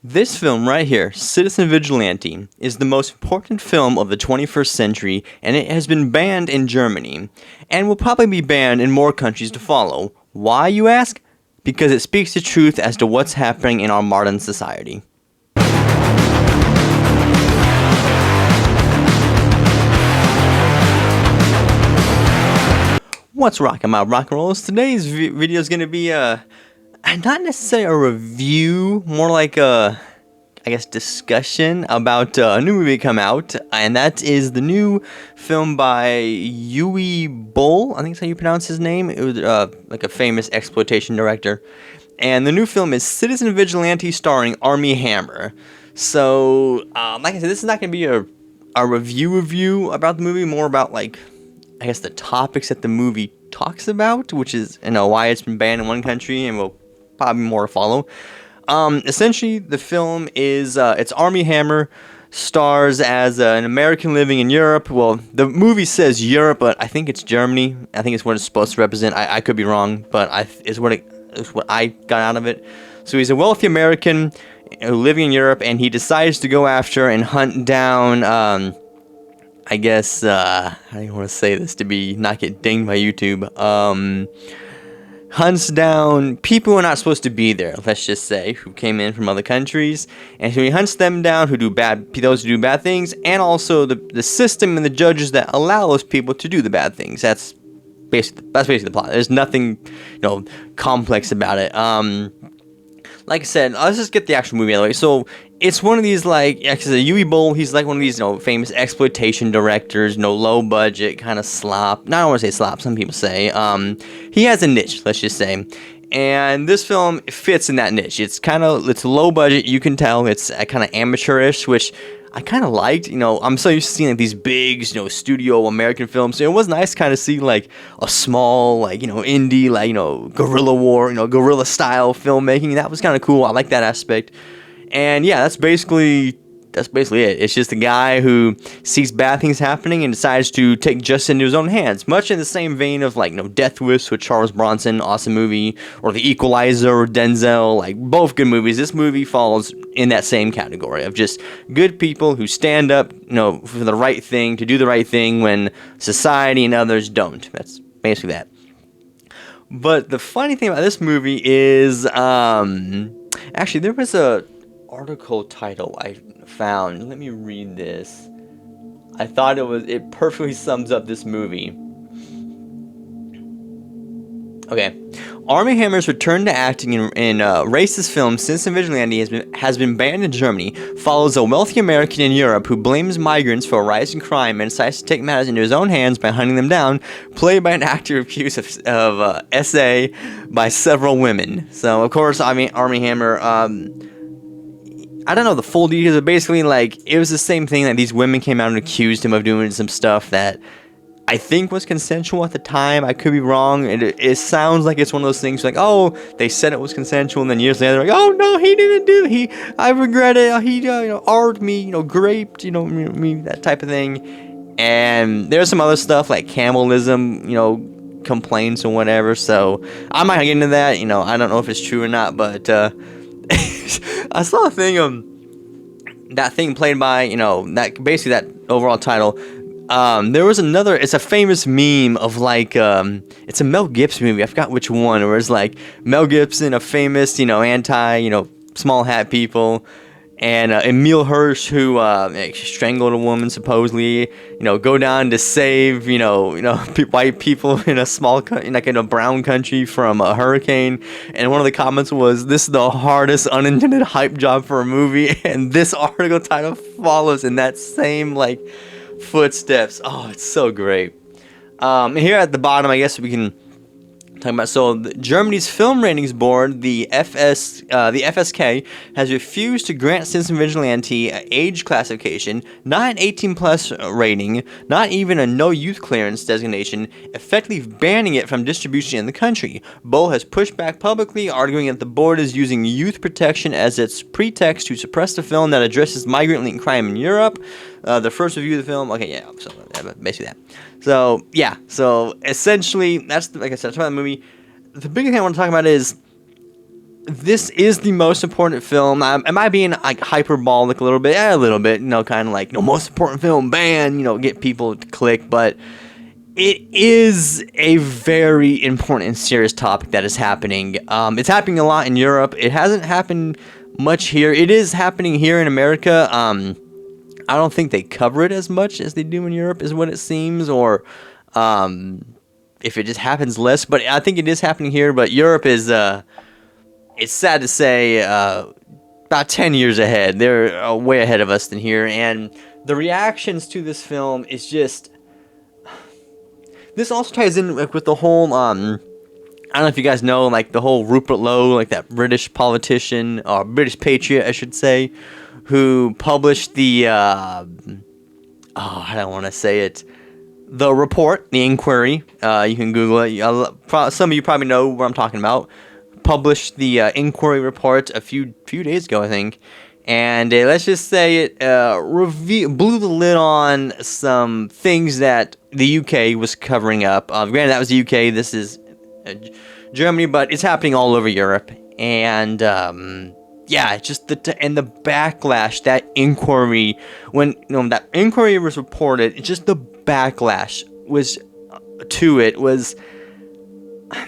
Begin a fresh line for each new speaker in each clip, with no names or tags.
This film right here, Citizen Vigilante, is the most important film of the 21st century, and it has been banned in Germany, and will probably be banned in more countries to follow. Why, you ask? Because it speaks the truth as to what's happening in our modern society. What's rockin' my rock and rolls? Today's video is gonna be not necessarily a review, more like a, I guess, discussion about a new movie come out, and that is the new film by Uwe Boll. I think that's how you pronounce his name. It was like a famous exploitation director, and the new film is Citizen Vigilante, starring Armie Hammer. So, like I said, this is not gonna be a review about the movie, more about, like, I guess, the topics that the movie talks about, which is, why it's been banned in one country, and will probably more to follow. Essentially, the film is, it's Armie Hammer stars as an American living in Europe. Well, the movie says Europe, but I think it's Germany. I think it's what it's supposed to represent. I could be wrong, but it's what I got out of it. So he's a wealthy American living in Europe, and he decides to go after and hunt down, I guess, I don't want to say this to not get dinged by YouTube, hunts down people who are not supposed to be there, let's just say, who came in from other countries, and so he hunts them down, those who do bad things, and also the system and the judges that allow those people to do the bad things. That's basically the plot. There's nothing, complex about it. Like I said, let's just get the actual movie out of the way. So, it's one of these, like, Uwe Boll, he's like one of these, famous exploitation directors, low budget, kind of slop. Not, I don't want to say slop, some people say. He has a niche, let's just say. And this film fits in that niche. It's low budget, you can tell. It's kind of amateurish, which I kind of liked. I'm so used to seeing, like, these big, studio American films. So it was nice to kind of see, like, a small, like, indie, like, guerrilla war, guerrilla style filmmaking. That was kind of cool. I like that aspect. And yeah, that's basically it. It's just a guy who sees bad things happening and decides to take justice into his own hands. Much in the same vein of, like, Death Wish with Charles Bronson, awesome movie, or The Equalizer or Denzel, like, both good movies. This movie falls in that same category of just good people who stand up, for the right thing, to do the right thing when society and others don't. That's basically that. But the funny thing about this movie is, actually, there was a article title I found. Let me read this. I thought it perfectly sums up this movie. Okay. Armie Hammer's return to acting in racist films since Vigilante has been banned in Germany follows a wealthy American in Europe who blames migrants for a rise in crime and decides to take matters into his own hands by hunting them down, played by an actor accused of SA by several women. So, of course, Armie Hammer, I don't know the full details, but basically, like, it was the same thing that these women came out and accused him of doing some stuff that I think was consensual at the time. I could be wrong. It sounds like it's one of those things like, oh, they said it was consensual, and then years later, they're like, oh no, he didn't do it. I regret it. He, armed me, graped, me, that type of thing. And there's some other stuff like cannibalism, complaints or whatever. So I'm not gonna get into that. I don't know if it's true or not, but I saw a thing, that thing played by, that basically that overall title. There was another, it's a famous meme of, like, it's a Mel Gibson movie, I forgot which one, where it's like Mel Gibson, a famous, anti, small hat people, and Emile Hirsch, who strangled a woman supposedly, go down to save, white people in a small, like in a brown country from a hurricane. And one of the comments was, "This is the hardest unintended hype job for a movie," and this article title follows in that same, like, footsteps. Oh, it's so great. Here at the bottom, I guess we can talk about, so Germany's Film Ratings Board, the FSK, has refused to grant Citizen Vigilante an age classification, not an 18+ rating, not even a no youth clearance designation, effectively banning it from distribution in the country. Boll has pushed back publicly, arguing that the board is using youth protection as its pretext to suppress the film that addresses migrant-linked crime in Europe. The first review of the film, okay, yeah, so basically that. So, yeah, so essentially, like I said, that's about the movie. The biggest thing I want to talk about is this is the most important film. Am I being like hyperbolic a little bit? Yeah, a little bit. You know, kind of like, you know, most important film, ban. You know, get people to click, but it is a very important and serious topic that is happening. It's happening a lot in Europe. It hasn't happened much here. It is happening here in America. I don't think they cover it as much as they do in Europe, is what it seems, or if it just happens less. But I think it is happening here. But Europe is, it's sad to say, about 10 years ahead. They're way ahead of us than here. And the reactions to this film is just... This also ties in like, with the whole, I don't know if you guys know, like the whole Rupert Lowe, like that British politician, or British patriot, I should say, who published the, I don't want to say it, the report, the inquiry, you can Google it, some of you probably know what I'm talking about, published the inquiry report a few days ago, I think. And let's just say it blew the lid on some things that the UK was covering up. Granted, that was the UK. This is Germany, but it's happening all over Europe. And yeah, just the backlash, that inquiry, when that inquiry was reported, just the backlash was to it was I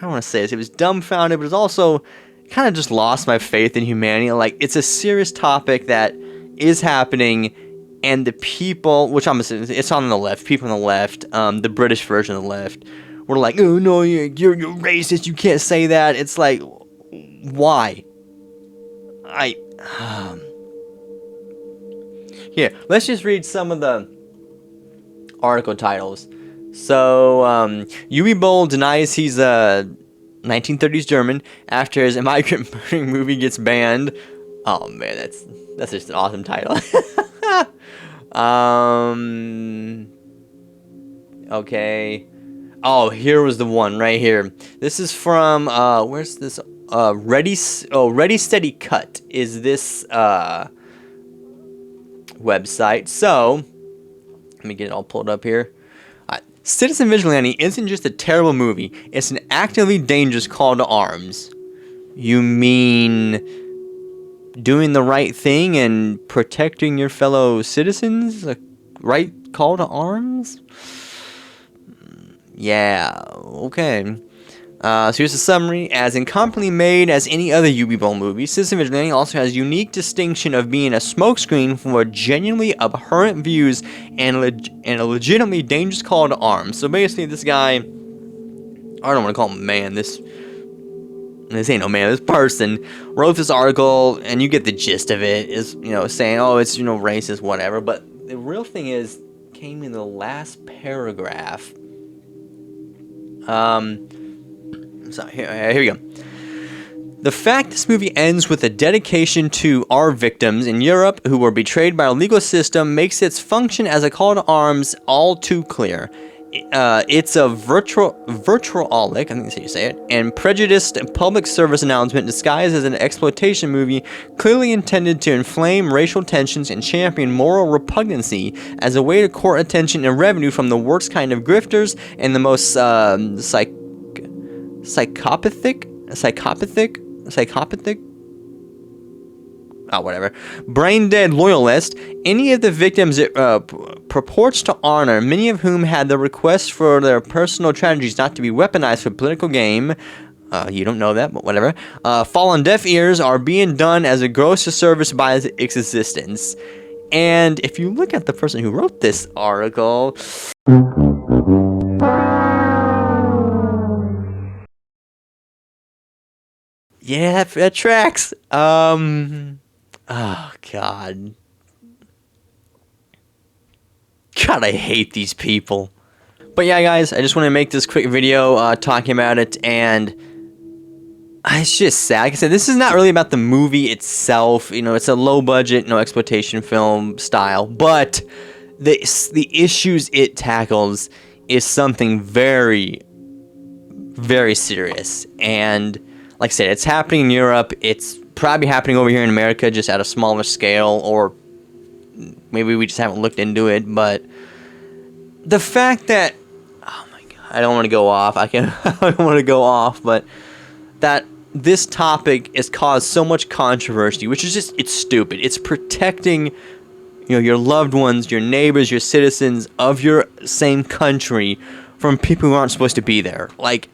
don't want to say this. It was dumbfounded, but it was also kind of just lost my faith in humanity. Like, it's a serious topic that is happening, and the people, which I'm assuming it's on the left, people on the left, the British version of the left, were like, oh no, you're racist, you can't say that. It's like, why? Here, let's just read some of the article titles. So, Uwe Boll denies he's 1930s German after his migrant murdering movie gets banned. Oh man, that's just an awesome title. Okay. Oh, here was the one right here. This is from where's this? Ready Steady Cut is this website. So let me get it all pulled up here. Citizen Vigilante isn't just a terrible movie, it's an actively dangerous call to arms. You mean doing the right thing and protecting your fellow citizens? A right call to arms? Yeah, okay. So here's a summary. As incompetently made as any other Uwe Boll movie, Citizen Vigilante also has unique distinction of being a smokescreen for genuinely abhorrent views and a legitimately dangerous call to arms. So basically, this guy, I don't want to call him a man, this ain't no man, this person wrote this article, and you get the gist of it, is, saying, oh, it's, racist, whatever, but the real thing came in the last paragraph. So here we go. The fact this movie ends with a dedication to our victims in Europe who were betrayed by our legal system makes its function as a call to arms all too clear. It's a vitriolic, I think that's how you say it, and prejudiced public service announcement disguised as an exploitation movie clearly intended to inflame racial tensions and champion moral repugnancy as a way to court attention and revenue from the worst kind of grifters and the most psychopathic, whatever, brain-dead loyalist. Any of the victims it purports to honor, many of whom had the request for their personal tragedies not to be weaponized for political gain, you don't know that, but whatever, fall on deaf ears, are being done as a gross disservice by its existence. And if you look at the person who wrote this article... Yeah, that tracks. Oh, God. God, I hate these people. But yeah, guys, I just want to make this quick video talking about it, and it's just sad. Like I said, this is not really about the movie itself. It's a low-budget, exploitation film style, but the issues it tackles is something very, very serious, and... like I said, it's happening in Europe. It's probably happening over here in America, just at a smaller scale, or maybe we just haven't looked into it. But the fact that, oh my God, I don't want to go off. I don't want to go off, but that this topic has caused so much controversy, which is just, it's stupid. It's protecting, your loved ones, your neighbors, your citizens of your same country from people who aren't supposed to be there. Like,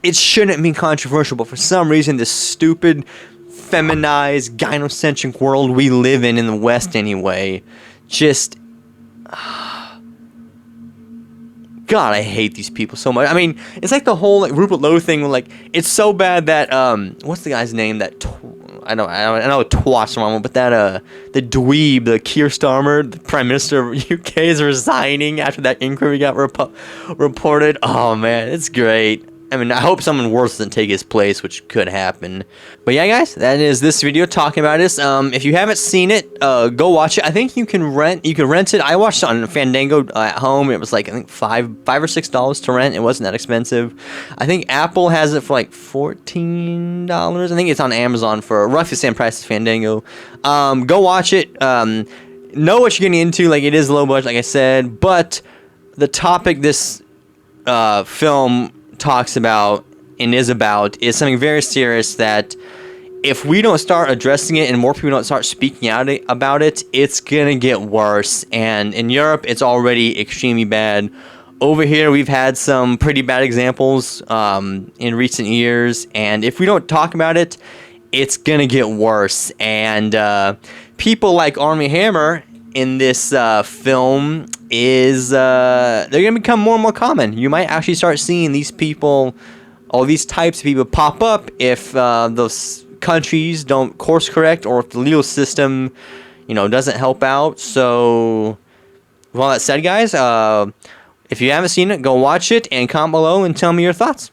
it shouldn't be controversial, but for some reason, this stupid, feminized, gynocentric world we live in the West anyway, just... God, I hate these people so much. I mean, it's like the whole Rupert Lowe thing. Like, it's so bad that what's the guy's name? I know twat's wrong, but that the dweeb, the Keir Starmer, the Prime Minister of UK, is resigning after that inquiry got reported. Oh man, it's great. I mean, I hope someone worse doesn't take his place, which could happen. But yeah, guys, that is this video talking about this. If you haven't seen it, go watch it. I think you can rent it. I watched it on Fandango at home. It was like, I think $5 or $6 to rent. It wasn't that expensive. I think Apple has it for like $14. I think it's on Amazon for roughly the same price as Fandango. Go watch it. Know what you're getting into. Like, it is low budget, like I said, but the topic this film talks about and is something very serious that if we don't start addressing it and more people don't start speaking out about it, it's gonna get worse. And in Europe, it's already extremely bad. Over here, we've had some pretty bad examples in recent years, and if we don't talk about it, it's gonna get worse. And people like Armie Hammer in this film is they're gonna become more and more common. You might actually start seeing these people, all these types of people, pop up if those countries don't course correct or if the legal system, doesn't help out. So, with all that said, guys, if you haven't seen it, go watch it and comment below and tell me your thoughts.